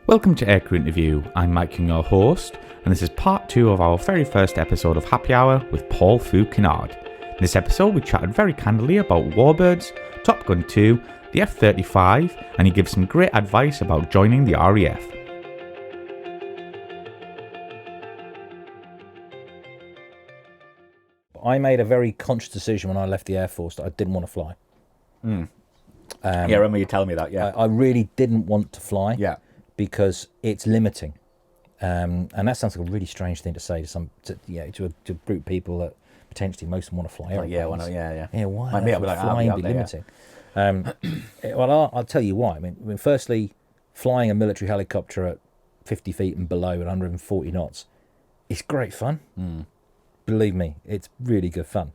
Welcome to Aircrew Interview. I'm Mike King, your host, and this is part 2 of our very first episode of Happy Hour with Paul Kennard. In this episode, we chatted very candidly about Warbirds, Top Gun 2, the F-35, and he gives some great advice about joining the RAF. I made a very conscious decision when I left the Air Force that I didn't want to fly. Yeah, I remember you telling me that, yeah. I really didn't want to fly. Yeah. Because it's limiting, and that sounds like a really strange thing to say to a group of people that potentially most of them want to fly airplanes. Yeah, why? Like me, I'll be like, flying be limiting. Well, I'll tell you why. I mean, firstly, flying a military helicopter at 50 feet and below at 140 knots is great fun. Believe me, it's really good fun.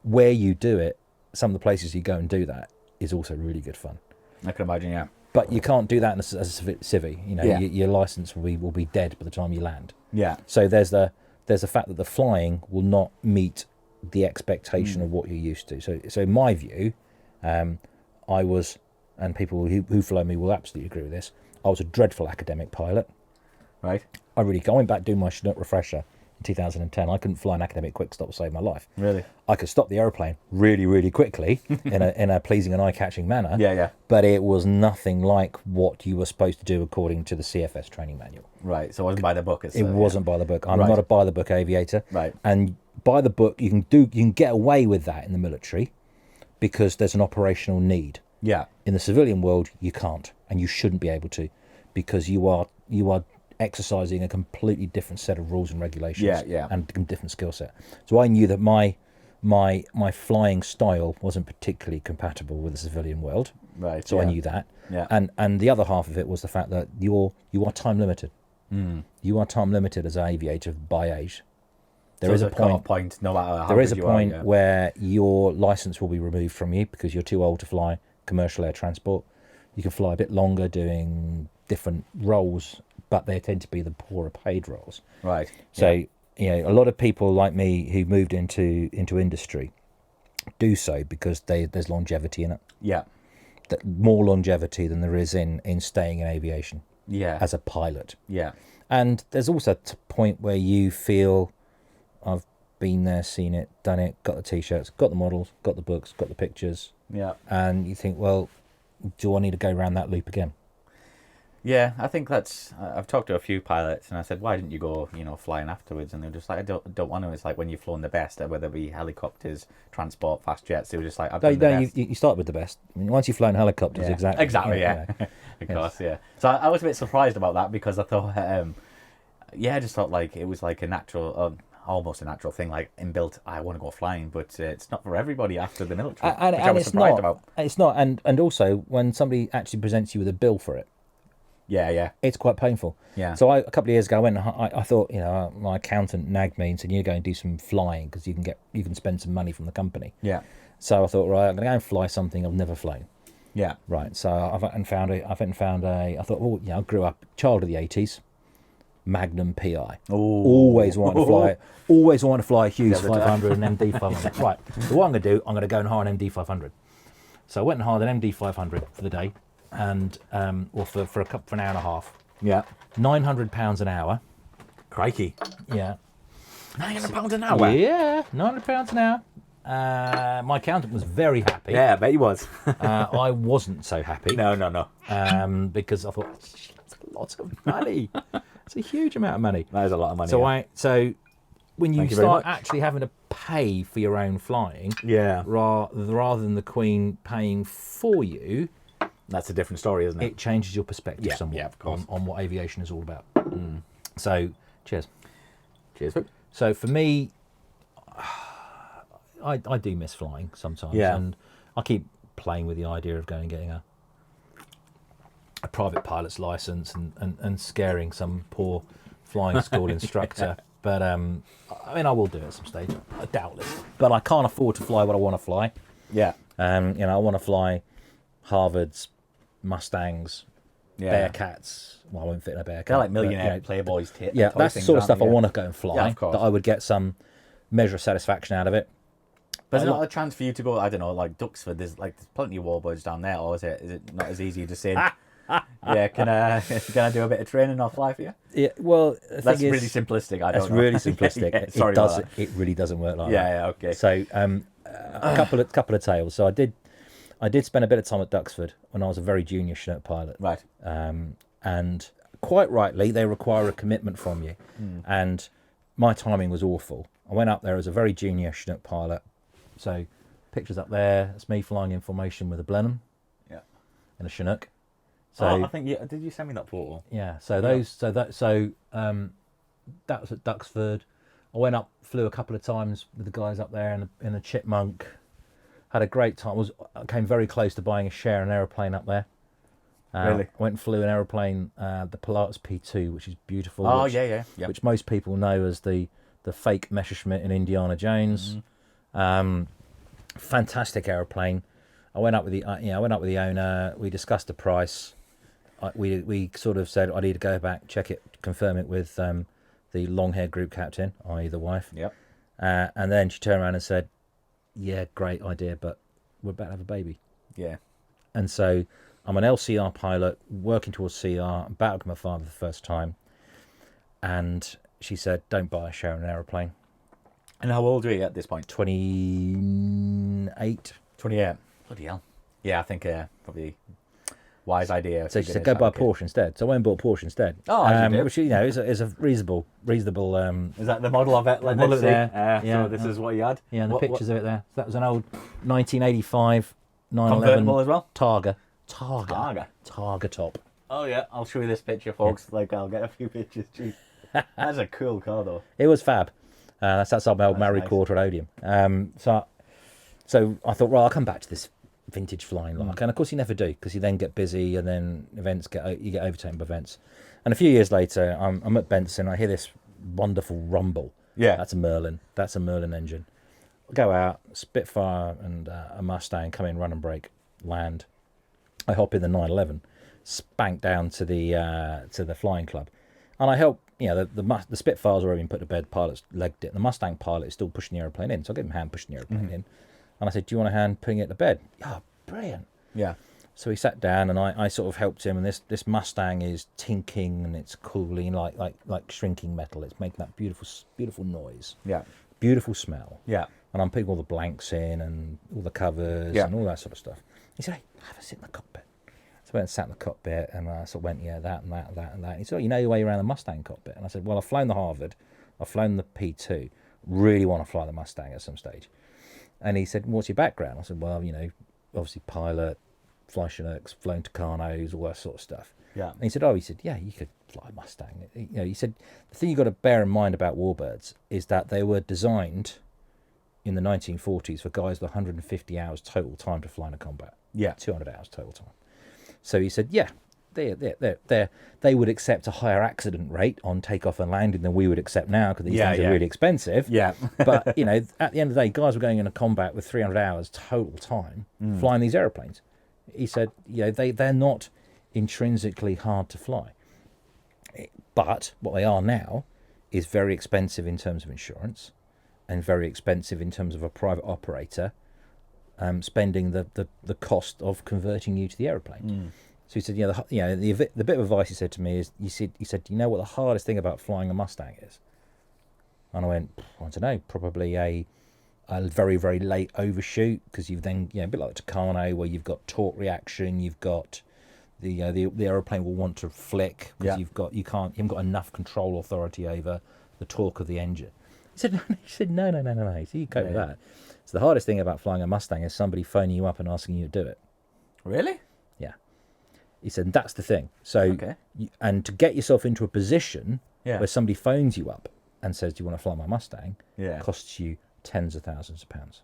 Where you do it, some of the places you go and do that is also really good fun. I can imagine, yeah. But you can't do that as a civvy. You know, Yeah. your license will be dead by the time you land. Yeah. So there's the fact that the flying will not meet the expectation of what you're used to. So in my view, I was, and people who follow me will absolutely agree with this, I was a dreadful academic pilot. Right. I went back doing my Chinook refresher in 2010. I couldn't fly an academic quick stop to save my life. Really? I could stop the aeroplane really, really quickly in a pleasing and eye-catching manner. Yeah. But it was nothing like what you were supposed to do according to the CFS training manual. Right, so it wasn't by the book. It wasn't by the book. I'm not a by the book aviator. Right. And by the book, you can get away with that in the military because there's an operational need. Yeah. In the civilian world, you can't, and you shouldn't be able to, because you are exercising a completely different set of rules and regulations. Yeah. And a different skill set. So I knew that my flying style wasn't particularly compatible with the civilian world. Right. So I knew that. Yeah. And the other half of it was the fact that you are time limited. You are time limited as an aviator by age. There is a point, no matter how there is a good point you are, yeah. where your license will be removed from you because you're too old to fly commercial air transport. You can fly a bit longer doing different roles, but they tend to be the poorer paid roles. Right. So, a lot of people like me who moved into industry do so because there's longevity in it. Yeah. More longevity than there is in staying in aviation. Yeah. As a pilot. Yeah. And there's also a point where you feel, I've been there, seen it, done it, got the T-shirts, got the models, got the books, got the pictures. Yeah. And you think, well, do I need to go around that loop again? Yeah, I think that's. I've talked to a few pilots, and I said, "Why didn't you go, flying afterwards?" And they're just like, "I don't want to." It's like when you've flown the best, whether it be helicopters, transport, fast jets. They were just like, "I've done the best." You start with the best. I mean, once you've flown helicopters, Yeah. Exactly, yeah. Of course, yeah. So I was a bit surprised about that because I thought, I just thought like it was like a natural, almost a natural thing, like inbuilt. I want to go flying, but it's not for everybody after the military, which I was surprised about. It's not, and also when somebody actually presents you with a bill for it. Yeah. It's quite painful. Yeah. So a couple of years ago, I went and I thought, my accountant nagged me and said, "You go and do some flying because you can spend some money from the company." Yeah. So I thought, right, I'm going to go and fly something I've never flown. Yeah. Right. So I went and found a. I thought, I grew up child of the 80s, Magnum PI. Oh. Always wanted to fly. Always wanted to fly a Hughes 500 and MD 500. Right. So what I'm going to do, I'm going to go and hire an MD 500. So I went and hired an MD 500 for the day. And for an hour and a half. Yeah. £900 an hour. Crikey. Yeah. £900 an hour? Yeah, £900 an hour. My accountant was very happy. Yeah, I bet he was. I wasn't so happy. No. Because I thought, that's lots of money. It's a huge amount of money. That is a lot of money. So when you Thank you very start much. actually having to pay for your own flying, Yeah. rather than the Queen paying for you, That's a different story, isn't it? it changes your perspective somewhat yeah, of course. on what aviation is all about. So, cheers. Cheers. So for me, I do miss flying sometimes, Yeah. and I keep playing with the idea of going and getting a private pilot's license and scaring some poor flying school instructor. But I will do it at some stage, doubtless. But I can't afford to fly what I want to fly. Yeah. I want to fly Harvards, Mustangs, Yeah. Bearcats. Well, I won't fit in a Bearcat. They're like but, millionaire playboys. Yeah, that's the sort of stuff I want to go and fly. Yeah, of course. That I would get some measure of satisfaction out of it. But is there not a chance for you to go, I don't know, like Duxford? There's plenty of Warbirds down there, or is it not as easy to say? Yeah, can I do a bit of training? I'll fly for you. Yeah, well, the That's thing really is, simplistic. I don't that's know. really simplistic. Yeah, sorry about that. It really doesn't work like that. Yeah, okay. So a couple of tales. So I did spend a bit of time at Duxford when I was a very junior Chinook pilot. Right. And quite rightly, they require a commitment from you. And my timing was awful. I went up there as a very junior Chinook pilot. So pictures up there. It's me flying in formation with a Blenheim. Yeah. And a Chinook. So I think did you send me that photo? yeah. So that was at Duxford. I went up, flew a couple of times with the guys up there in a Chipmunk. Had a great time. I came very close to buying a share an aeroplane up there. Really? I went and flew an aeroplane, the Pilatus P2, which is beautiful. Oh, which, yeah. Which most people know as the fake Messerschmitt in Indiana Jones. Fantastic aeroplane. I went up with the owner. We discussed the price. We sort of said I need to go back, check it, confirm it with the long-haired group captain, i.e. the wife. Yep. And then she turned around and said, "Yeah, great idea, but we're about to have a baby." Yeah. And so I'm an LCR pilot working towards CR, about to become a father for the first time. And she said, "Don't buy a share an aeroplane." And how old were you at this point? 28. 28. Bloody hell. Yeah, I think probably wise idea. So she said, "Go buy a Porsche instead." So I went and bought a Porsche instead. Oh, as you do. which is a reasonable. Is that the model of it? Let model me see. there. Yeah. So this is what you had. Yeah, and the pictures of it there. So that was an old 1985 911 Convertible as well. Targa top. Oh yeah, I'll show you this picture, folks. Yeah. Like I'll get a few pictures. Jeez. That's a cool car, though. It was fab. That's outside my old Marie nice. Quarter at Odeum. So I thought, well, I'll come back to this vintage flying lark, and of course you never do, because you then get busy, and then you get overtaken by events. And a few years later, I'm at Benson. I hear this wonderful rumble. Yeah, that's a Merlin engine. I go out, Spitfire and a Mustang come in, run and brake, land. I hop in the 911, spank down to the flying club, and I help. The Spitfire's already been put to bed. Pilot's legged it. The Mustang pilot is still pushing the aeroplane in, so I give him a hand pushing the aeroplane in. And I said, "Do you want a hand putting it to bed?" "Oh, brilliant." Yeah. So he sat down, and I sort of helped him. And this Mustang is tinking, and it's cooling like shrinking metal. It's making that beautiful noise. Yeah. Beautiful smell. Yeah. And I'm putting all the blanks in and all the covers and all that sort of stuff. He said, "Hey, have a sit in the cockpit." So I went and sat in the cockpit, and I sort of went, "Yeah, that and that and that and that." And he said, "Oh, you know your way around the Mustang cockpit?" And I said, "Well, I've flown the Harvard, I've flown the P2, really want to fly the Mustang at some stage." And he said, "What's your background?" I said, "Well, obviously pilot, fly Chinooks, flown Tucanos, all that sort of stuff." Yeah. And he said, "Yeah, you could fly a Mustang." He said, "The thing you've got to bear in mind about Warbirds is that they were designed in the 1940s for guys with 150 hours total time to fly in a combat. Yeah. 200 hours total time." So he said, "Yeah, they would accept a higher accident rate on takeoff and landing than we would accept now, because these things are really expensive." Yeah. But, at the end of the day, guys were going into combat with 300 hours total time flying these aeroplanes. He said, they're not intrinsically hard to fly. But what they are now is very expensive in terms of insurance, and very expensive in terms of a private operator spending the cost of converting you to the aeroplane. So he said, the bit of advice he said to me is, he said, "You know what the hardest thing about flying a Mustang is?" And I went, "I don't know, probably a very, very late overshoot, because you've then, a bit like the Tucano, where you've got torque reaction, you've got the aeroplane will want to flick, because you haven't got enough control authority over the torque of the engine." He said, "No. So you cope with that." So the hardest thing about flying a Mustang is somebody phoning you up and asking you to do it. Really? Yeah. He said, that's the thing. So, and to get yourself into a position where somebody phones you up and says, "Do you want to fly my Mustang?" costs you tens of thousands of pounds.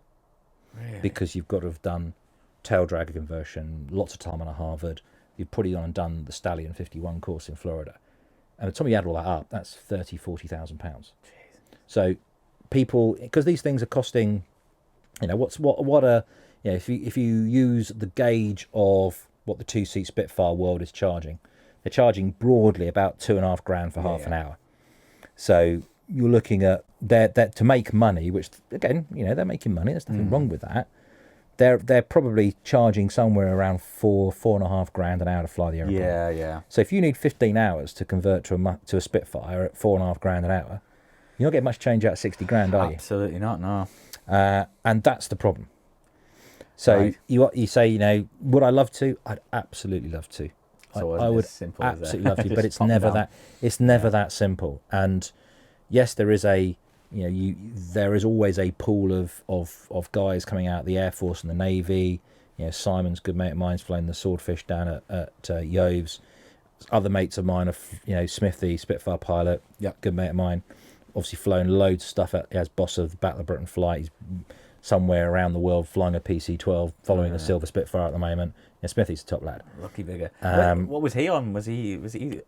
Really? Because you've got to have done tail drag conversion, lots of time on a Harvard. You've put it on and done the Stallion 51 course in Florida. And by the time you add all that up, that's £30,000-40,000. So people, because these things are costing, if you use the gauge of what the two-seat Spitfire world is charging, they're charging broadly about $2,500 for half an hour. So you're looking at that to make money, which again, they're making money. There's nothing wrong with that. they're probably charging somewhere around $4,500 an hour to fly the aeroplane. Yeah. So if you need 15 hours to convert to a Spitfire at $4,500 an hour, you're not getting much change out of 60 grand, are you? Absolutely not. No. And that's the problem. So Right. you say, you know, would I love to? I'd absolutely love to. So I would simple as absolutely love to, just but it's pop never down. that. It's never that simple. And yes, there is there is always a pool of guys coming out of the Air Force and the Navy. You know, Simon's good mate of mine's flown the Swordfish down at Yoves. Other mates of mine are, Smithy, Spitfire pilot, good mate of mine. Obviously flown loads of stuff as boss of the Battle of Britain flight. He's somewhere around the world flying a PC-12, following a Silver Spitfire at the moment. Yeah, Smithy's a top lad. Lucky bigger. What was he on? Was he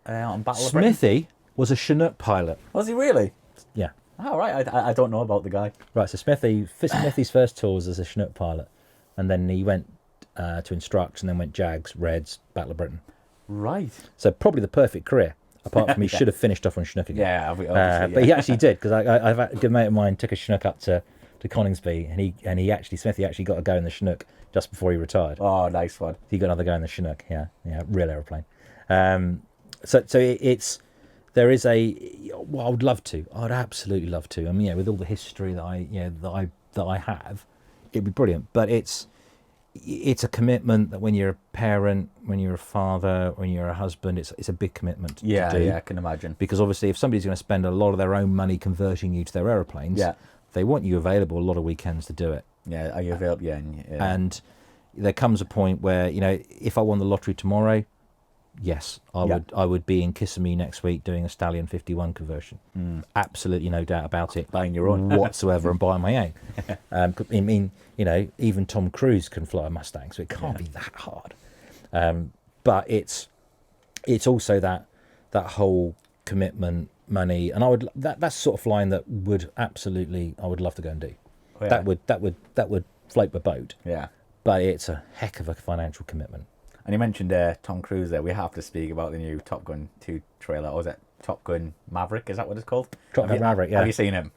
on Battle of Britain? Smithy was a Chinook pilot. Was he really? Yeah. Oh, right. I don't know about the guy. Right, so Smithy's first tour was as a Chinook pilot, and then he went to instruct, and then went Jags, Reds, Battle of Britain. Right. So probably the perfect career, apart from he should have finished off on Chinook again. Yeah, obviously. But he actually did, because I've had a good mate of mine took a Chinook up to Coningsby, and Smithy actually got a go in the Chinook just before he retired. Oh, nice one. He got another go in the Chinook. Yeah, real aeroplane. So there is well, I would love to. I'd absolutely love to. I mean, with all the history that I have, it'd be brilliant. But it's a commitment that when you're a parent, when you're a father, when you're a husband, it's a big commitment to do. Yeah, I can imagine. Because obviously, if somebody's going to spend a lot of their own money converting you to their aeroplanes, they want you available a lot of weekends to do it. Yeah, are you available? Yeah. And there comes a point where, if I won the lottery tomorrow, yes, I would be in Kissimmee next week doing a Stallion 51 conversion. Absolutely no doubt about it. Buying your own whatsoever and buying my own. I mean, even Tom Cruise can fly a Mustang, so it can't be that hard. But it's also that whole commitment, money, and that's sort of flying that would absolutely I would love to go and do. Oh, yeah. That would float my boat. Yeah. But it's a heck of a financial commitment. And you mentioned Tom Cruise there. We have to speak about the new Top Gun 2 trailer. Or was it Top Gun Maverick? Is that what it's called? Top Gun Maverick, yeah. Have you seen him?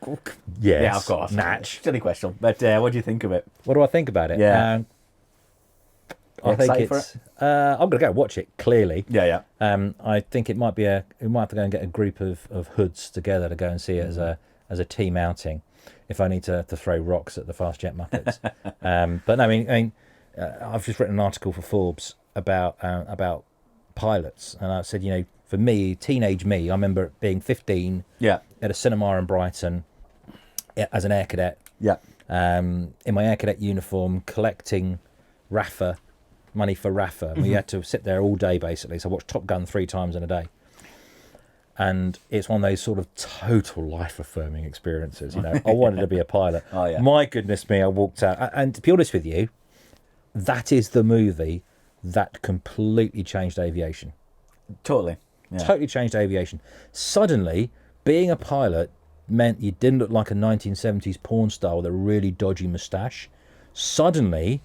Yes. Yeah, of course. Natch. Silly question. But what do you think of it? What do I think about it? Yeah. I think excited for it's. I'm going to go watch it. Clearly. Yeah. I think it might be we might have to go and get a group of hoods together to go and see it as a team outing, if only to throw rocks at the Fast Jet Muppets. But no, I mean, I've just written an article for Forbes about pilots, and I said, for me, teenage me, I remember being 15 at a cinema in Brighton as an air cadet. Yeah. In my air cadet uniform, collecting RAFA money for RAFA, and we had to sit there all day basically. So I watched Top Gun 3 times in a day, and it's one of those sort of total life affirming experiences. I wanted to be a pilot. Oh, yeah. My goodness me, I walked out, and to be honest with you, that is the movie that completely changed aviation. Totally. Yeah. Totally changed aviation. Suddenly, being a pilot meant you didn't look like a 1970s porn star with a really dodgy moustache. Suddenly,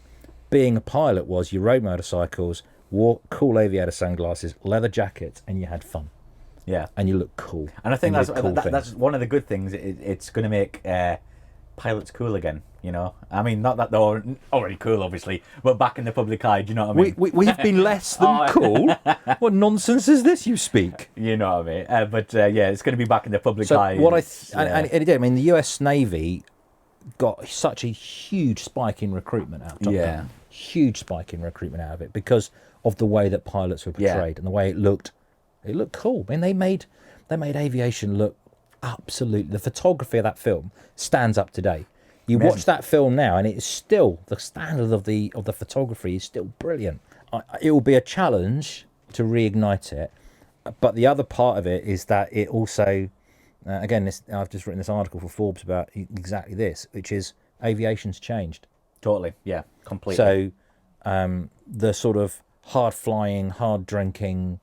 being a pilot was you rode motorcycles, wore cool aviator sunglasses, leather jackets, and you had fun. Yeah. And you look cool. And I think that's that's one of the good things. It's going to make pilots cool again. I mean, not that they're already cool, obviously, but back in the public eye. Do you know what I mean? We've been less than cool. What nonsense is this you speak? You know what I mean? But it's going to be back in the public eye. What and it did. I mean, the U.S. Navy got such a huge spike in recruitment out of Top Gun. Huge spike in recruitment out of it because of the way that pilots were portrayed and the way it looked. It looked cool. I mean, they made aviation look absolutely. The photography of that film stands up today. You watch that film now, and it's still the standard of the photography is still brilliant. It will be a challenge to reignite it, but the other part of it is that it also, again, I've just written this article for Forbes about exactly this, which is aviation's changed. Totally, yeah, completely. So, the sort of hard flying, hard drinking,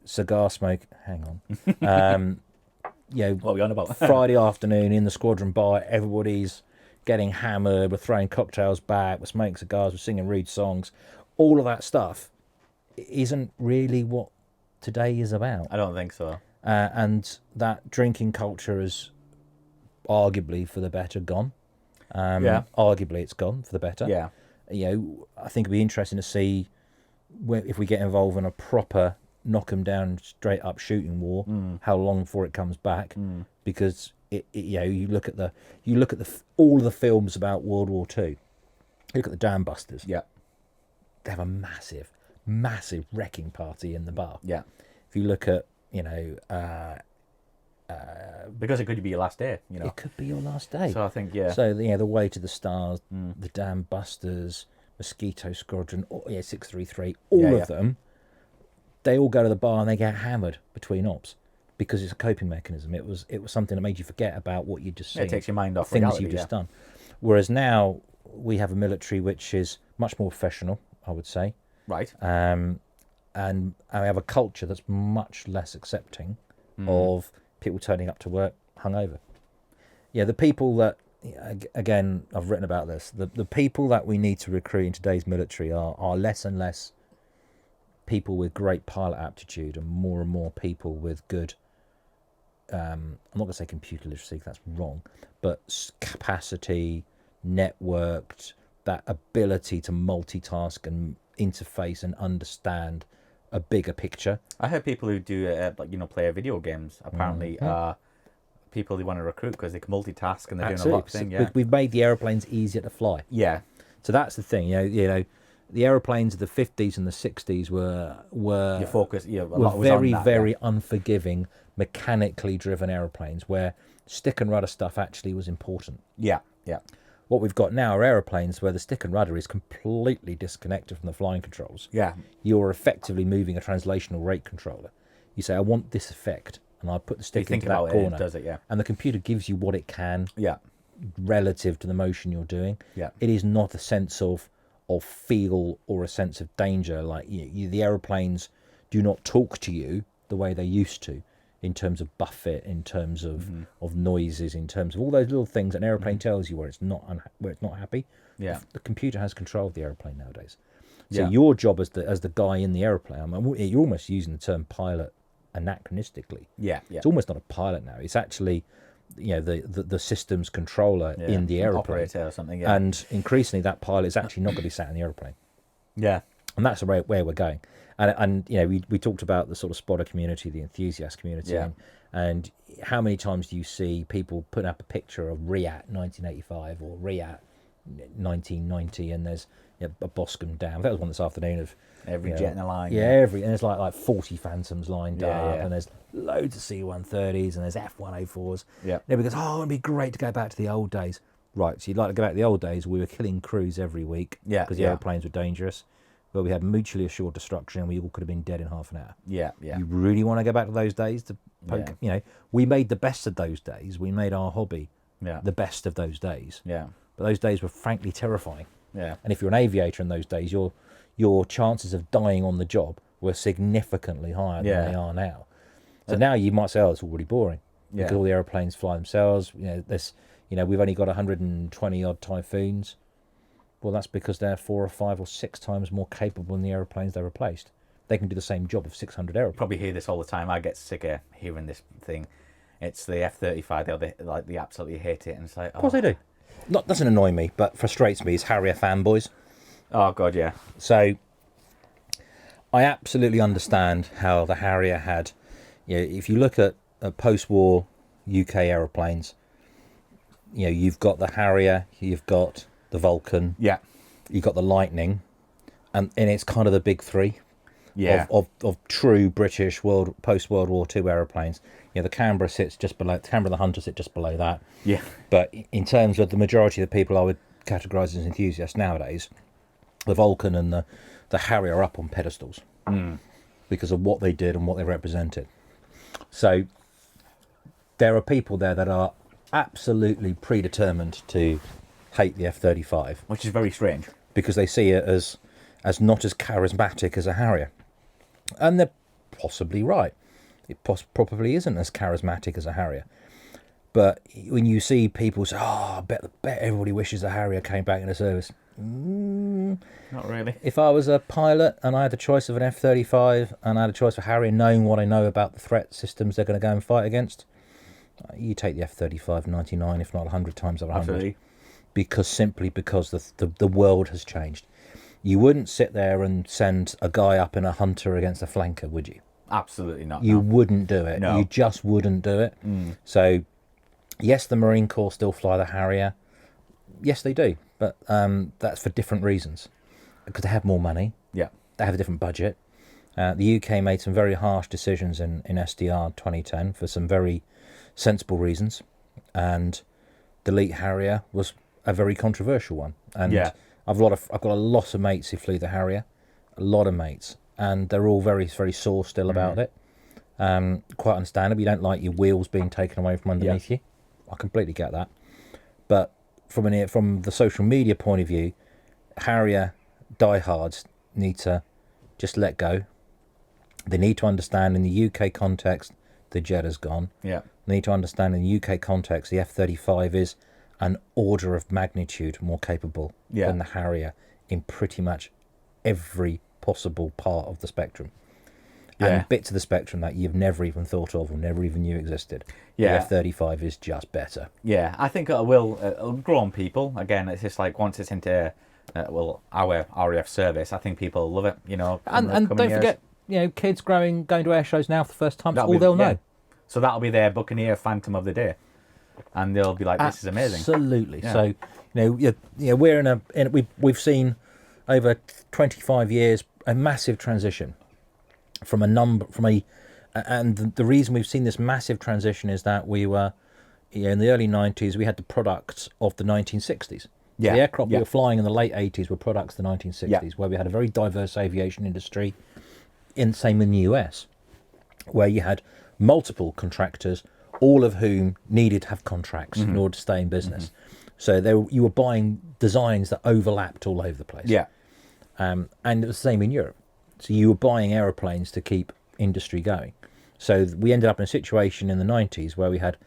cigar smoke. Hang on. What are we on about? Friday afternoon in the squadron bar, everybody's getting hammered, we're throwing cocktails back, we're smoking cigars, we're singing rude songs. All of that stuff isn't really what today is about. I don't think so. And that drinking culture is arguably for the better gone. Arguably, it's gone for the better. Yeah. I think it'd be interesting to see if we get involved in a proper knock 'em down, straight up shooting war. How long before it comes back? Because you look at all of the films about World War II. You look at the Dam Busters. Yeah. They have a massive wrecking party in the bar. Yeah. If you look at because it could be your last day, it could be your last day. So I think So the Way to the Stars, the Dam Busters, Mosquito Squadron, 633, all of them, they all go to the bar and they get hammered between ops because it's a coping mechanism. It was something that made you forget about what you just seen. It takes your mind off things reality, you've just done. Whereas now we have a military which is much more professional, I would say. Right. And we have a culture that's much less accepting of people turning up to work hungover. Yeah, the people that, again, I've written about this, the people that we need to recruit in today's military are less and less people with great pilot aptitude and more people with good, I'm not going to say computer literacy, that's wrong, but capacity, networked, that ability to multitask and interface and understand a bigger picture. I heard people who do play video games apparently are people they want to recruit because they can multitask and they're doing a lot of things. We've made the aeroplanes easier to fly. Yeah. So that's the thing. The aeroplanes of the 50s and the 60s were Your focus, a lot were was on very that, very unforgiving, mechanically driven aeroplanes where stick and rudder stuff actually was important. Yeah. Yeah. What we've got now are aeroplanes where the stick and rudder is completely disconnected from the flying controls. Yeah. You're effectively moving a translational rate controller. You say, I want this effect, and I put the stick into that corner. It does it, yeah. And the computer gives you what it can relative to the motion you're doing. Yeah. It is not a sense of feel or a sense of danger. Like the aeroplanes do not talk to you the way they used to, in terms of buffet, in terms of noises, in terms of all those little things an aeroplane tells you where it's not happy. Yeah. The computer has control of the aeroplane nowadays. So your job as the guy in the aeroplane, I mean, you're almost using the term pilot anachronistically. Yeah. It's almost not a pilot now. It's actually the systems controller in the aeroplane. Operator or something, yeah. And increasingly that pilot is actually not going to be sat in the aeroplane. Yeah. And that's where we're going. And we talked about the sort of spotter community, the enthusiast community, and how many times do you see people put up a picture of RIAT 1985 or RIAT 1990, and there's a Boscombe Dam. That was one this afternoon of every jet in a line. And there's like 40 Phantoms lined up, yeah. and there's loads of C-130s, and there's F-104s. Yeah. And everybody goes, oh, it'd be great to go back to the old days. Right, so you'd like to go back to the old days. We were killing crews every week because the airplanes were dangerous. But we had mutually assured destruction, and we all could have been dead in half an hour. Yeah. You really want to go back to those days to poke? We made the best of those days. We made our hobby the best of those days. Yeah. But those days were frankly terrifying. Yeah. And if you're an aviator in those days, your chances of dying on the job were significantly higher than they are now. So now you might say, oh, it's already boring because all the airplanes fly themselves. We've only got 120 odd Typhoons. Well, that's because they're 4 or 5 or 6 times more capable than the aeroplanes they replaced. They can do the same job of 600 aeroplanes. Probably hear this all the time. I get sick of hearing this thing. It's the F-35. They absolutely hate it, and it's like, Of course they do. Doesn't annoy me, but frustrates me is Harrier fanboys. Oh God, yeah. So I absolutely understand how the Harrier had. If you look at post-war UK aeroplanes, you've got the Harrier, you've got the Vulcan, you've got the Lightning, and it's kind of the big three of true British post-World War II aeroplanes. The Canberra sits just below. The Canberra and the Hunter sit just below that. Yeah. But in terms of the majority of the people I would categorise as enthusiasts nowadays, the Vulcan and the Harrier are up on pedestals because of what they did and what they represented. So there are people there that are absolutely predetermined to hate the F-35, which is very strange because they see it as not as charismatic as a Harrier, and they're possibly right. It probably isn't as charismatic as a Harrier, but when you see people say, "Oh, I bet everybody wishes a Harrier came back into service," not really. If I was a pilot and I had the choice of an F-35 and I had a choice for Harrier, knowing what I know about the threat systems they're going to go and fight against, you take the F-35 99, if not 100 times out of 100. Absolutely. simply because the world has changed. You wouldn't sit there and send a guy up in a Hunter against a flanker, would you? Absolutely not. You no. wouldn't do it. No. You just wouldn't do it. So, yes, the Marine Corps still fly the Harrier. Yes, they do, but that's for different reasons. Because they have more money. Yeah. They have a different budget. The UK made some very harsh decisions in SDR 2010 for some very sensible reasons, and the Elite Harrier was a very controversial one. And I've got a lot of mates who flew the Harrier, a lot of mates, and they're all very, very sore still about it. Quite understandable. You don't like your wheels being taken away from underneath you. I completely get that. But from the social media point of view, Harrier diehards need to just let go. They need to understand in the UK context the jet has gone. Yeah. They need to understand in the UK context the F-35 is an order of magnitude more capable than the Harrier in pretty much every possible part of the spectrum. And bits of the spectrum that you've never even thought of or never even knew existed. Yeah. The F-35 is just better. Yeah, I think it'll grow on people. Again, it's just like once it's into our RAF service, I think people love it. You know, And don't forget, kids going to air shows now for the first time. That's all they'll know. So that'll be their Buccaneer Phantom of the day, and they'll be like, "This is amazing." Absolutely. Yeah. So we're we've seen over 25 years a massive transition and the reason we've seen this massive transition is that we were in the early 90s we had the products of the 1960s. Yeah. The aircraft we were flying in the late 80s were products of the 1960s, where we had a very diverse aviation industry. Same in the US, where you had multiple contractors, all of whom needed to have contracts in order to stay in business. So you were buying designs that overlapped all over the place. Yeah. And it was the same in Europe. So you were buying aeroplanes to keep industry going. So we ended up in a situation in the 90s where we had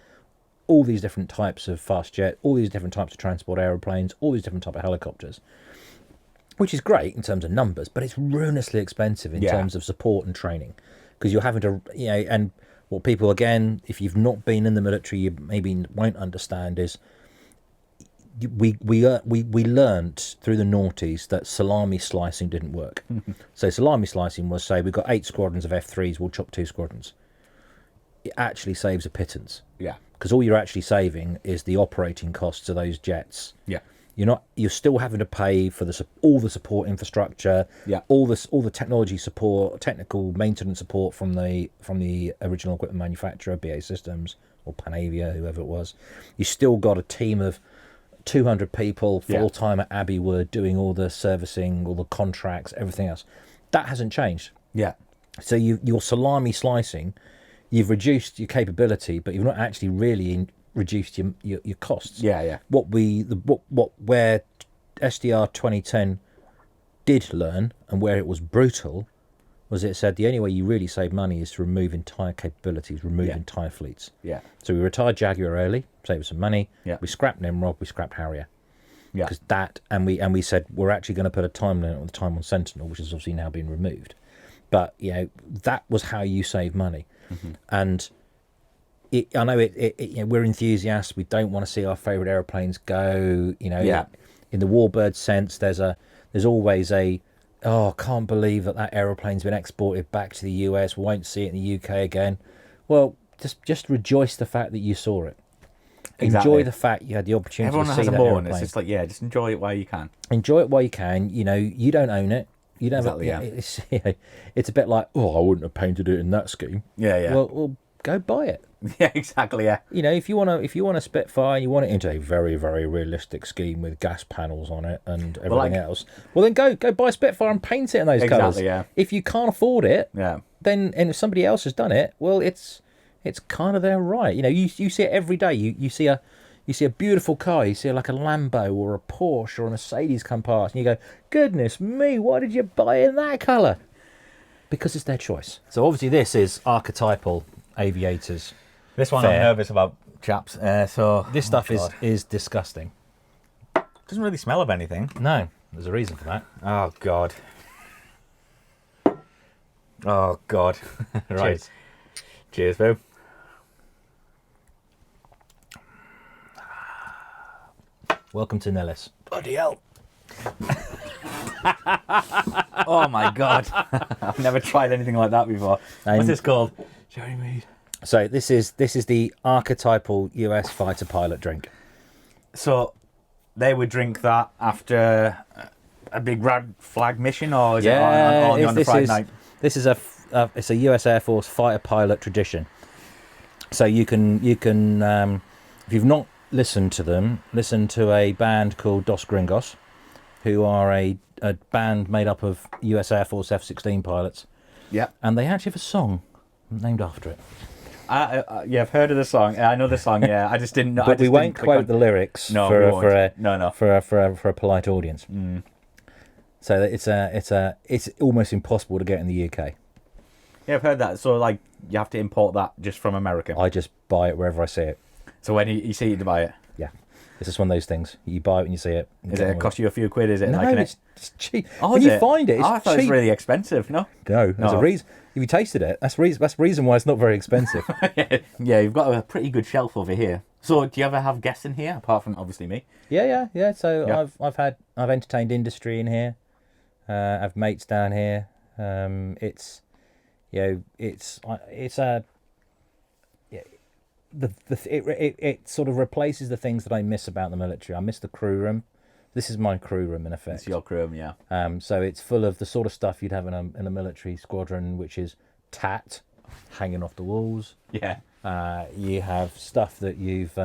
all these different types of fast jet, all these different types of transport aeroplanes, all these different types of helicopters, which is great in terms of numbers, but it's ruinously expensive in terms of support and training, because you're having to, and what people, again, if you've not been in the military, you maybe won't understand is we learnt through the noughties that salami slicing didn't work. So salami slicing was, say, we've got 8 squadrons of F3s, we'll chop 2 squadrons. It actually saves a pittance. Yeah. Because all you're actually saving is the operating costs of those jets. Yeah. You're still having to pay for all the support infrastructure, all the technology support, technical maintenance support from the original equipment manufacturer, BAE Systems or Panavia, whoever it was. You still got a team of 200 people full time at Abbey Wood doing all the servicing, all the contracts, everything else. That hasn't changed. Yeah. So your salami slicing, you've reduced your capability, but you've not actually really reduced your costs. Yeah. Where SDR 2010 did learn, and where it was brutal, was it said the only way you really save money is to remove entire capabilities, remove entire fleets. Yeah. So we retired Jaguar early, saved some money. Yeah. We scrapped Nimrod, we scrapped Harrier. Yeah. Because we said we're actually going to put a time limit on the time on Sentinel, which has obviously now been removed. But that was how you save money. And I know we're enthusiasts. We don't want to see our favourite aeroplanes go. In the Warbirds sense, there's always I can't believe that aeroplane's been exported back to the US. We won't see it in the UK again. Well, just rejoice the fact that you saw it. Exactly. Enjoy the fact you had the opportunity to see that aeroplane. It's just like, just enjoy it while you can. Enjoy it while you can. You don't own it. You don't. It's a bit like, I wouldn't have painted it in that scheme. Yeah. Well, go buy it. Yeah, exactly. Yeah. If you want a Spitfire, you want it into a very, very realistic scheme with gas panels on it and everything else. Well, then go buy a Spitfire and paint it in those colours. Yeah. If you can't afford it, then and if somebody else has done it, well, it's kind of their right. You see it every day. You see a beautiful car. You see like a Lambo or a Porsche or a Mercedes come past, and you go, "Goodness me, why did you buy it in that colour?" Because it's their choice. So obviously, this is archetypal aviators. This one I'm nervous about, chaps. So this stuff is disgusting. Doesn't really smell of anything. No, there's a reason for that. Oh God. Oh God. Right. Cheers, Boo. Welcome to Nellis. Bloody hell. Oh my god. I've never tried anything like that before. What's this called? Cherry mead. So this is the archetypal US fighter pilot drink. So they would drink that after a big red flag mission, or is it on the Friday night? This is it's a US Air Force fighter pilot tradition. So you can if you've not listened to them, listen to a band called Dos Gringos, who are a band made up of US Air Force F-16 pilots. Yeah. And they actually have a song named after it. Yeah, I've heard of the song. I know the song. Yeah, I just didn't know. But we won't quote the lyrics for a polite audience. So it's almost impossible to get in the UK. Yeah, I've heard that. So like you have to import that just from America. I just buy it wherever I see it. So when you see it, to buy it. Yeah, it's just one of those things. You buy it when you see it. Is it cost you a few quid? Is it? No, like it's cheap. Oh, when is you it? find it, it's I thought cheap. it was really expensive. No. No, there's a reason. If you tasted it, that's the reason why it's not very expensive. Yeah, you've got a pretty good shelf over here. So do you ever have guests in here apart from obviously me? Yeah. So I've entertained industry in here. I've mates down here. It sort of replaces the things that I miss about the military. I miss the crew room. This is my crew room in effect. It's your crew room, yeah. So it's full of the sort of stuff you'd have in a military squadron, which is tat hanging off the walls. Yeah. You have stuff that you've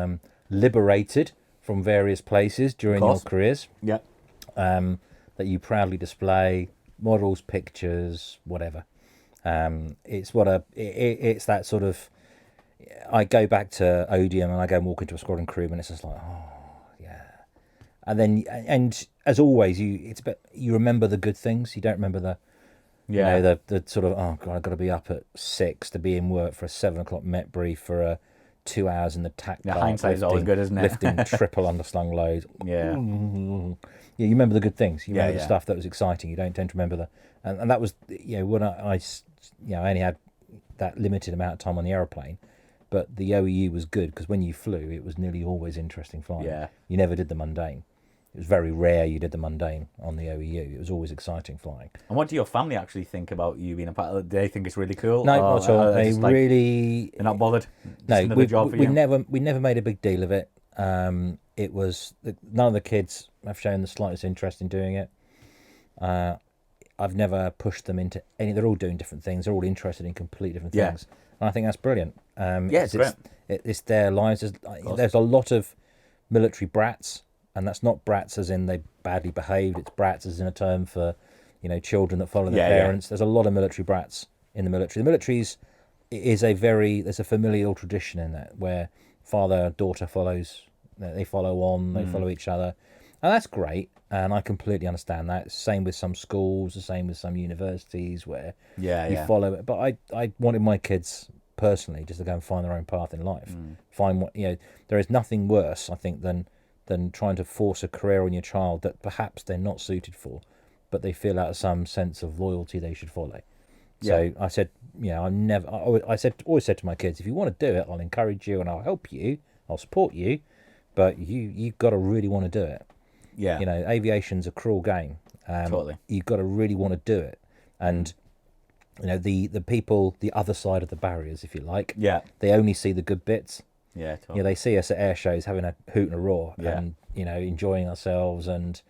liberated from various places during your careers. Yeah. That you proudly display, models, pictures, whatever. It's that sort of. I go back to Odium and I go and walk into a squadron crew and it's just like, oh yeah. And as always, you remember the good things. You don't remember the sort of, oh god, I've got to be up at 6 to be in work for a 7 o'clock met brief for 2 hours in the TAC park. Hindsight is always good, isn't it? Lifting triple underslung loads. Yeah. Yeah, you remember the good things. You remember the stuff that was exciting. You don't tend to remember and that was, when I only had that limited amount of time on the aeroplane, but the OEU was good because when you flew, it was nearly always interesting flying. Yeah. You never did the mundane. It was very rare you did the mundane on the OEU. It was always exciting flying. And what do your family actually think about you being a pilot? Do they think it's really cool? No, not at all. They're not bothered? No, we never made a big deal of it. It was none of the kids have shown the slightest interest in doing it. I've never pushed them into any. They're all doing different things. They're all interested in completely different things, and I think that's brilliant. It's great. It's their lives. There's a lot of military brats, and that's not brats as in they badly behaved. It's brats as in a term for, children that follow their parents. There's a lot of military brats in the military. The military's there's a familial tradition in that where father daughter follows. They follow on. They follow each other. And that's great, and I completely understand that. Same with some schools, the same with some universities where you follow it. But I wanted my kids personally just to go and find their own path in life. Find what there is nothing worse, I think, than trying to force a career on your child that perhaps they're not suited for, but they feel out of some sense of loyalty they should follow. So I said, always said to my kids, if you want to do it, I'll encourage you and I'll help you, I'll support you, but you've got to really want to do it. Yeah. Aviation's a cruel game. Totally. You've got to really want to do it. And, the people, the other side of the barriers, if you like, they only see the good bits. Yeah, totally. They see us at air shows having a hoot and a roar and, enjoying ourselves and,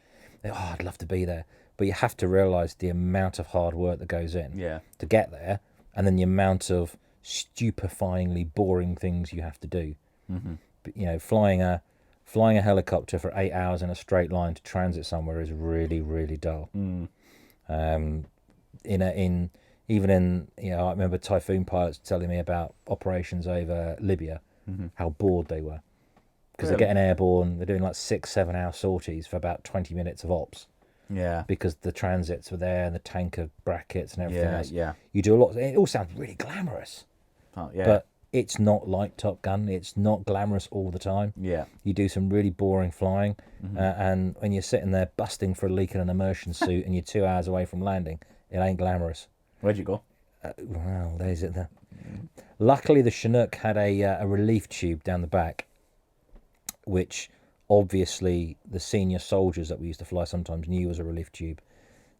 I'd love to be there. But you have to realise the amount of hard work that goes in to get there, and then the amount of stupefyingly boring things you have to do. Mm-hmm. Flying a helicopter for 8 hours in a straight line to transit somewhere is really, really dull. I remember Typhoon pilots telling me about operations over Libya, how bored they were because they're getting airborne. They're doing like 6-7 hour sorties for about 20 minutes of ops. Yeah, because the transits were there and the tanker brackets and everything else. Yeah, you do a lot. It all sounds really glamorous. But it's not like Top Gun. It's not glamorous all the time. Yeah, you do some really boring flying, and when you're sitting there busting for a leak in an immersion suit and you're 2 hours away from landing, it ain't glamorous. Where'd you go? Well, there's it there. Luckily, the Chinook had a relief tube down the back, which obviously the senior soldiers that we used to fly sometimes knew was a relief tube.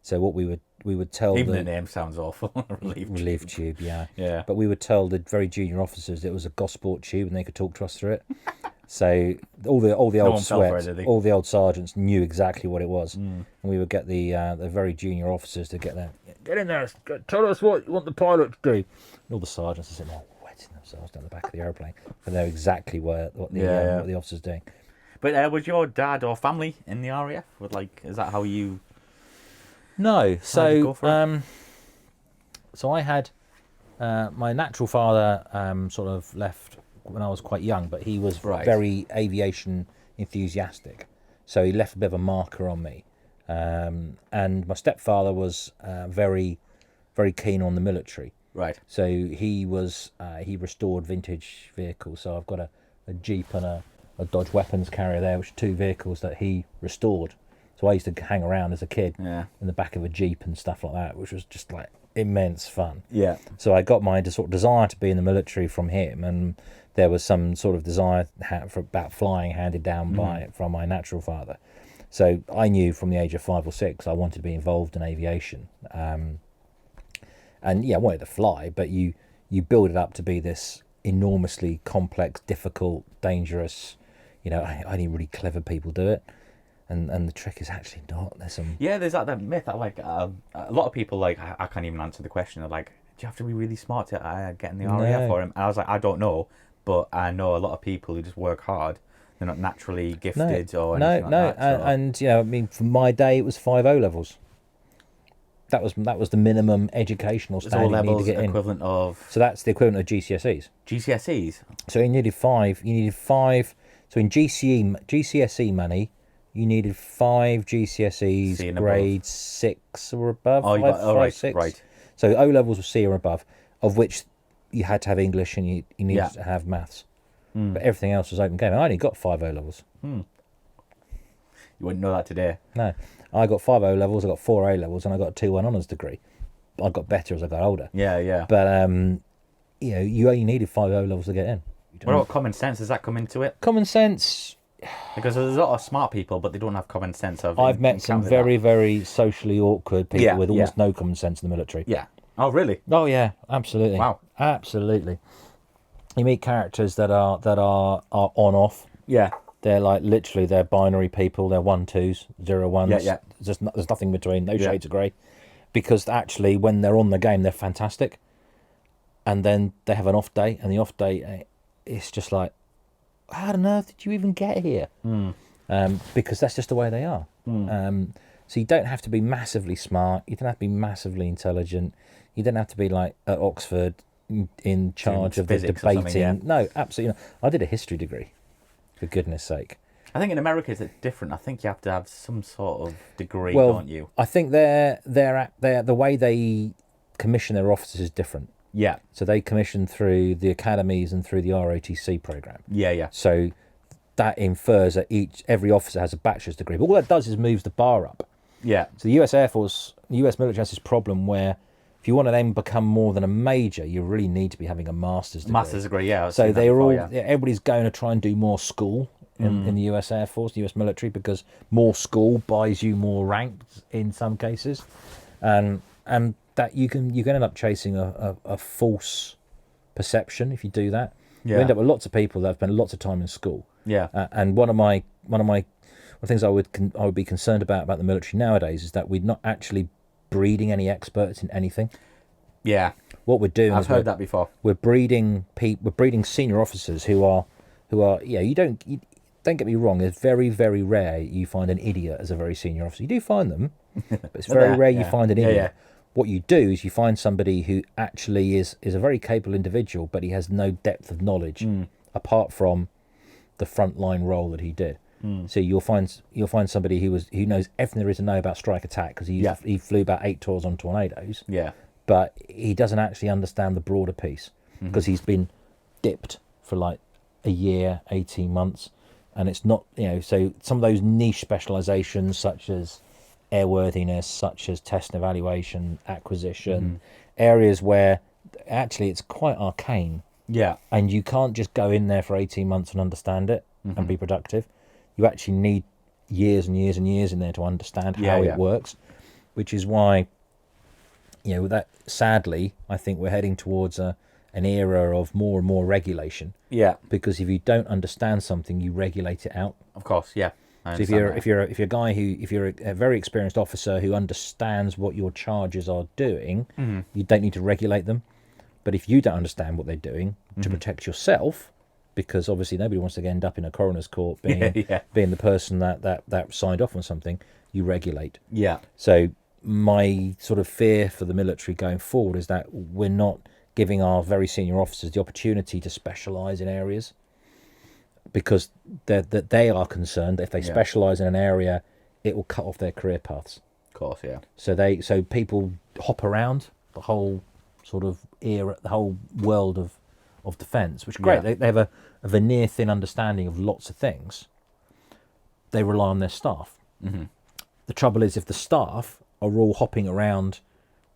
So what we would tell Even the name sounds awful. relief tube, yeah. Yeah. But we would tell the very junior officers it was a Gosport tube, and they could talk to us through it. So all the old one fell for it, sweats, did they? all the old sergeants knew exactly what it was, and we would get the very junior officers to get in there, tell us what you want the pilot to do. And all the sergeants are sitting there wetting themselves down the back of the aeroplane, and they know exactly what the officer's doing. But was your dad or family in the RAF? Is that how you? No, go for so I had my natural father sort of left when I was quite young, but he was very aviation enthusiastic, so he left a bit of a marker on me. And my stepfather was very, very keen on the military. Right. So he restored vintage vehicles. So I've got a Jeep and a Dodge weapons carrier there, which are two vehicles that he restored. So I used to hang around as a kid in the back of a Jeep and stuff like that, which was just like immense fun. Yeah. So I got my sort of desire to be in the military from him, and there was some sort of desire about flying handed down from my natural father. So I knew from the age of 5 or 6 I wanted to be involved in aviation. And yeah, I wanted to fly, but you build it up to be this enormously complex, difficult, dangerous, only really clever people do it. And the trick is actually not. There's that myth that a lot of people I can't even answer the question. They're like, do you have to be really smart to get in the RAF for him? And I was like, I don't know, but I know a lot of people who just work hard. They're not naturally gifted or anything like that. So. And I mean, for my day, it was 5 O levels. That was the minimum educational standard you need to get in. Equivalent of. So that's the equivalent of GCSEs. GCSEs. So you needed 5. You needed 5. So in GCSE money, you needed 5 GCSEs, grade 6 or above. Oh, five, 6. Right. So O levels were C or above, of which you had to have English and you needed to have maths. But everything else was open game. I only got 5 O levels. You wouldn't know that today. No, I got 5 O levels. I got 4 A levels, and I got a 2-1 honours degree. I got better as I got older. Yeah. But you only needed 5 O levels to get in. What about common sense? Does that come into it? Common sense. Because there's a lot of smart people, but they don't have common sense. I've met some very, very socially awkward people with almost no common sense in the military. Yeah. Oh, really? Oh, yeah. Absolutely. Wow. Absolutely. You meet characters that are on off. Yeah. They're literally they're binary people. They're 1-2s, 0-1s. Yeah. There's nothing between. No shades of grey. Because actually, when they're on the game, they're fantastic. And then they have an off day, and the off day, it's just like, how on earth did you even get here? Because that's just the way they are. So you don't have to be massively smart. You don't have to be massively intelligent. You don't have to be like at Oxford in charge of the debating. Yeah. No, absolutely not. I did a history degree, for goodness sake. I think in America it's different. I think you have to have some sort of degree, don't you? I think the way they commission their officers is different. Yeah. So they commission through the academies and through the ROTC program. Yeah. So that infers that every officer has a bachelor's degree. But all that does is moves the bar up. Yeah. So the US Air Force, the US military has this problem where if you want to then become more than a major, you really need to be having a master's degree. Master's degree, yeah. So everybody's going to try and do more school in the US Air Force, the US military, because more school buys you more ranks in some cases. And that you can end up chasing a false perception if you do that. Yeah. You end up with lots of people that have spent lots of time in school. Yeah. And one of the things I would be concerned about the military nowadays is that we're not actually breeding any experts in anything. Yeah. What we're doing I've heard that before. We're breeding senior officers who are you don't get me wrong, it's very, very rare you find an idiot as a very senior officer. You do find them, but it's very rare you find an idiot. Yeah. What you do is you find somebody who actually is a very capable individual, but he has no depth of knowledge apart from the frontline role that he did. So you'll find somebody who knows everything there is to know about strike attack because he flew about 8 tours on tornadoes. Yeah. But he doesn't actually understand the broader piece because he's been dipped for like a year, 18 months, and it's not So some of those niche specializations, such as airworthiness, such as test and evaluation, acquisition, areas where actually it's quite arcane. Yeah. And you can't just go in there for 18 months and understand it and be productive. you actually need years and years and years in there to understand how it works, which is why, that sadly, I think we're heading towards an era of more and more regulation. Yeah. Because if you don't understand something, you regulate it out. Of course, yeah. So if you're a very experienced officer who understands what your charges are doing, you don't need to regulate them. But if you don't understand what they're doing to protect yourself, because obviously nobody wants to end up in a coroner's court being the person that signed off on something, you regulate. Yeah. So my sort of fear for the military going forward is that we're not giving our very senior officers the opportunity to specialise in areas, because they are concerned that if they specialise in an area, it will cut off their career paths. Of course, yeah. So people hop around the whole sort of era, the whole world of defence, which is great. They have a veneer thin understanding of lots of things. They rely on their staff. The trouble is, if the staff are all hopping around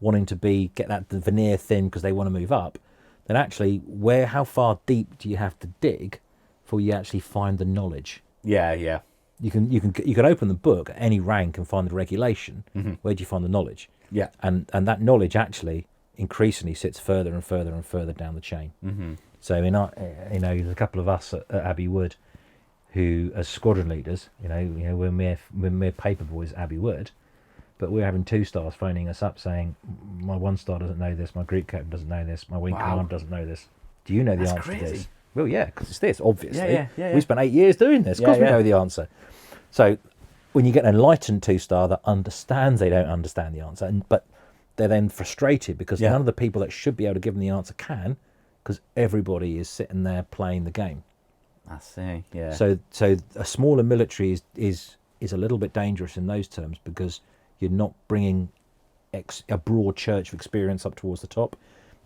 wanting to get that veneer thin because they want to move up, then actually how far deep do you have to dig before you actually find the knowledge? Yeah. You can open the book at any rank and find the regulation. Where do you find the knowledge? Yeah. And that knowledge actually increasingly sits further and further and further down the chain. So there's a couple of us at Abbey Wood who, as squadron leaders, we're paper boys at Abbey Wood, but we're having 2 stars phoning us up saying, my 1 star doesn't know this, my group captain doesn't know this, my wing commander doesn't know this. Do you know the answer to this? Well, yeah, because it's this, obviously. Yeah. We spent 8 years doing this. Of course we know the answer. So when you get an enlightened 2-star that understands they don't understand the answer, but they're then frustrated because none of the people that should be able to give them the answer can, because everybody is sitting there playing the game. I see, yeah. So a smaller military is a little bit dangerous in those terms, because you're not bringing a broad church of experience up towards the top.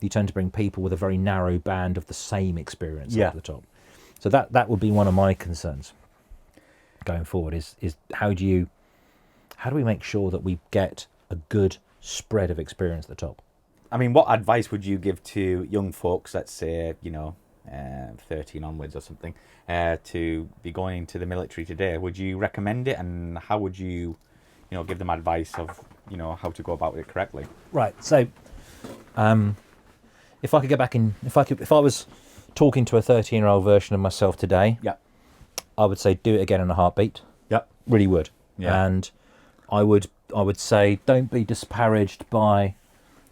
You tend to bring people with a very narrow band of the same experience up to the top. So that would be one of my concerns going forward, is how do we make sure that we get a good spread of experience at the top? I mean, what advice would you give to young folks, let's say, 13 onwards or something, to be going into the military today? Would you recommend it, and how would you, give them advice of, how to go about it correctly? Right. So, if I could get back in, if I was talking to a 13-year-old version of myself today, I would say do it again in a heartbeat. Really would. And I would say don't be disparaged by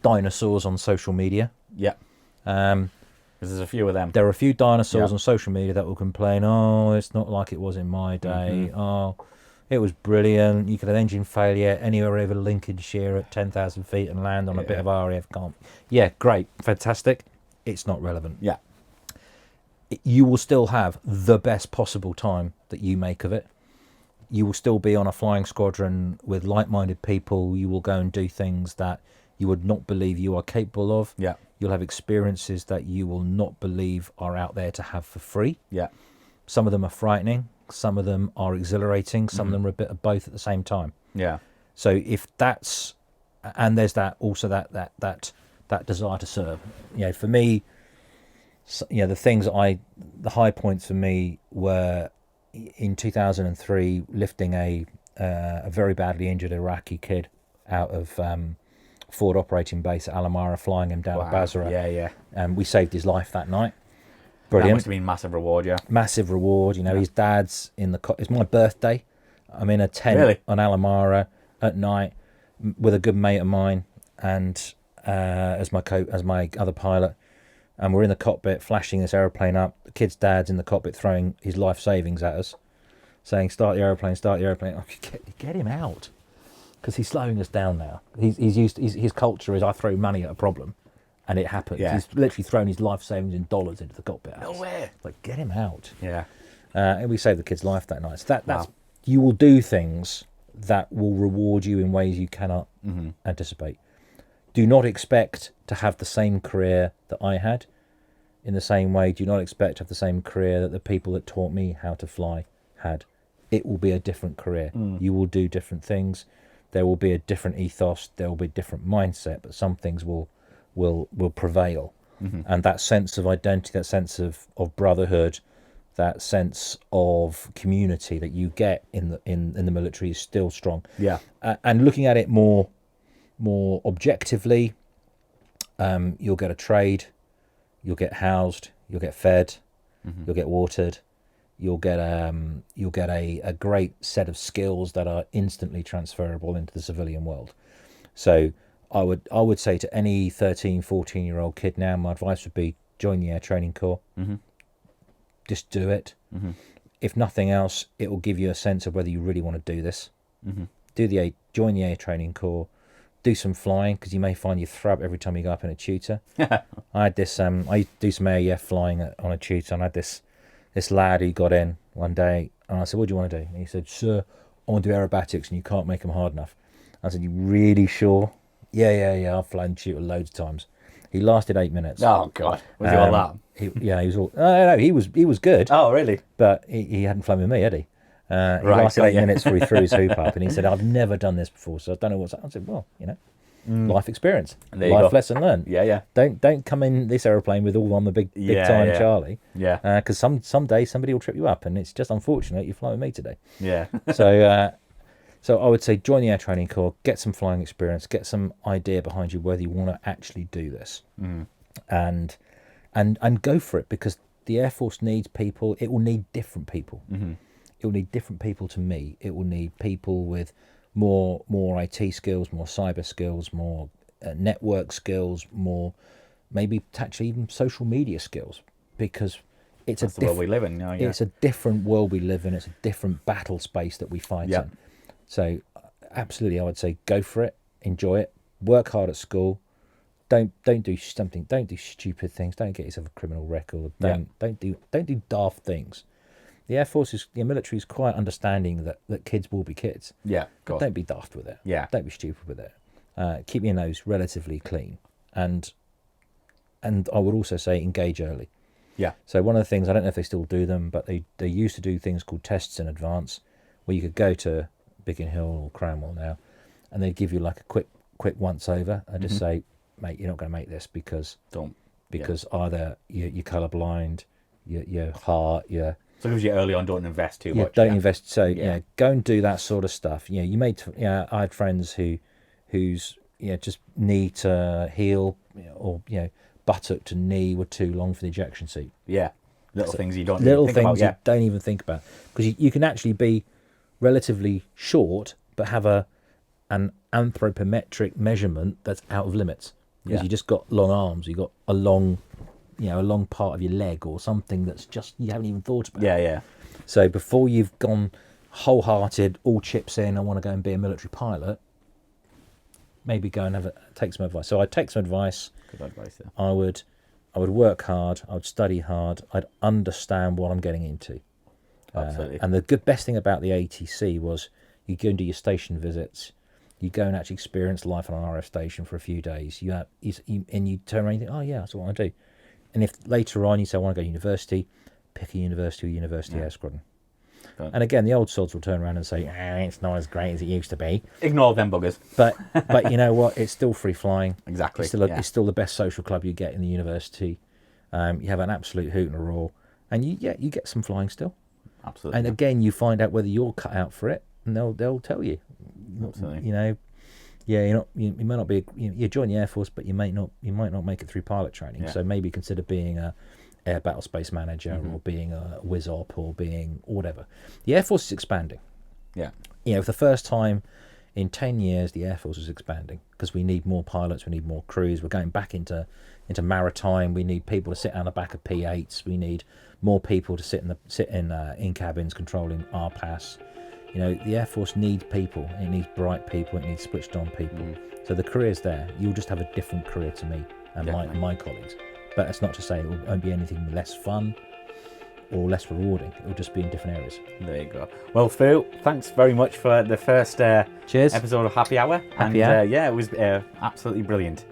dinosaurs on social media. Because there's a few of them. There are a few dinosaurs on social media that will complain, oh, it's not like it was in my day. Oh, it was brilliant. You could have engine failure anywhere over Lincolnshire at 10,000 feet and land on a bit of RAF comp. Yeah, great, fantastic. It's not relevant. You will still have the best possible time that you make of it. You will still be on a flying squadron with like-minded people. You will go and do things that you would not believe you are capable of. You'll have experiences that you will not believe are out there to have for free. Some of them are frightening. Some of them are exhilarating. Some of them are a bit of both at the same time. So if that's, and there's that also that desire to serve. For me, the high points for me were in 2003 lifting a very badly injured Iraqi kid out of forward operating base at Alamara, flying him down to Basra. And we saved his life that night. Brilliant. That must have been massive reward, Massive reward. His dad's in the... It's my birthday. I'm in a tent on Alamara at night with a good mate of mine and as my other pilot. And we're in the cockpit flashing this aeroplane up. The kid's dad's in the cockpit throwing his life savings at us, saying, start the aeroplane. Oh, get him out. Because he's slowing us down now. His culture is I throw money at a problem. And it happens. He's literally thrown his life savings in dollars into the cockpit. No way. Like, get him out. And we saved the kid's life that night. So that's you will do things that will reward you in ways you cannot anticipate. Do not expect to have the same career that I had. In the same way, do not expect to have the same career that the people that taught me how to fly had. It will be a different career. You will do different things. There will be a different ethos. There will be a different mindset. But some things will prevail. And that sense of identity, that sense of brotherhood, that sense of community that you get in the military is still strong. Yeah. And looking at it more objectively, you'll get a trade, you'll get housed, you'll get fed, you'll get watered, you'll get a great set of skills that are instantly transferable into the civilian world. So I would say to any 13, 14-year-old kid now, my advice would be join the Air Training Corps. Just do it. If nothing else, it will give you a sense of whether you really want to do this. Join the Air Training Corps. Do some flying, because you may find you throw up every time you go up in a tutor. I had this. I used to do some AEF flying on a tutor, and I had this lad who got in one day, and I said, "What do you want to do?" And he said, "Sir, I want to do aerobatics, and you can't make them hard enough." I said, "You really sure?" Yeah. I've flown tutor loads of times. He lasted 8 minutes. Oh God, was he all that? He was all. No, he was good. Oh really? But he hadn't flown with me, had he? He lasted 8 minutes before he threw his hoop up, and he said, "I've never done this before, so I don't know what's." I said, "Well, life experience, life lesson learned." Yeah. Don't come in this aeroplane with all on the big time Charlie. Yeah. Because someday somebody will trip you up, and it's just unfortunate you fly with me today. Yeah. So I would say join the Air Training Corps, get some flying experience, get some idea behind you whether you want to actually do this, and go for it, because the Air Force needs people. It will need different people. It will need different people to me. It will need people with more IT skills, more cyber skills, more network skills, more maybe actually even social media skills, because it's That's the world we live in. It's a different world we live in. It's a different battle space that we fight in. So absolutely, I would say go for it, enjoy it, work hard at school. Don't do stupid things. Don't get yourself a criminal record. Don't do daft things. The Air Force the military is quite understanding that kids will be kids. Yeah, of course. Don't be daft with it. Yeah. Don't be stupid with it. Keep your nose relatively clean, and I would also say engage early. Yeah. So one of the things, I don't know if they still do them, but they used to do things called tests in advance, where you could go to Biggin Hill or Cranwell now, and they'd give you like a quick once over and just say, "Mate, you're not going to make this because either you're colourblind, your heart, So it gives you early on, don't invest too much. Don't invest. So go and do that sort of stuff. I had friends whose just knee to heel, or buttock to knee were too long for the ejection seat. Yeah, things you don't don't even think about, because you can actually be relatively short but have an anthropometric measurement that's out of limits, because you just got long arms, you got a long part of your leg or something that's just you haven't even thought about. Yeah. So before you've gone wholehearted, all chips in, I want to go and be a military pilot, maybe go and take some advice. So I'd take some advice. Good advice. Yeah. I would work hard. I would study hard. I'd understand what I'm getting into. Absolutely. And the best thing about the ATC was you go and do your station visits. You go and actually experience life on an RF station for a few days. And you turn around and think, "Oh yeah, that's what I want to do." And if later on you say, "I want to go to university," pick a university or university air squadron. Right. And again, the old sods will turn around and say, "It's not as great as it used to be." Ignore them buggers. But you know what? It's still free flying. Exactly. It's still the best social club you get in the university. You have an absolute hoot and a roar, and you get some flying still. Absolutely. And again, you find out whether you're cut out for it, and they'll tell you. Absolutely. You may not be. You join the Air Force, but you might not make it through pilot training. Yeah. So maybe consider being a air battle space manager, or being a whiz op, or being whatever. The Air Force is expanding. Yeah. For the first time in 10 years, the Air Force is expanding, because we need more pilots, we need more crews. We're going back into maritime. We need people to sit on the back of P8s. We need more people to sit in cabins controlling RPAS. The Air Force needs people. It needs bright people. It needs switched on people. So the career's there. You'll just have a different career to me and my colleagues. But that's not to say it won't be anything less fun or less rewarding. It will just be in different areas. There you go. Well, Phil, thanks very much for the first Cheers. episode of Happy Hour. Happy Hour. Yeah, it was absolutely brilliant.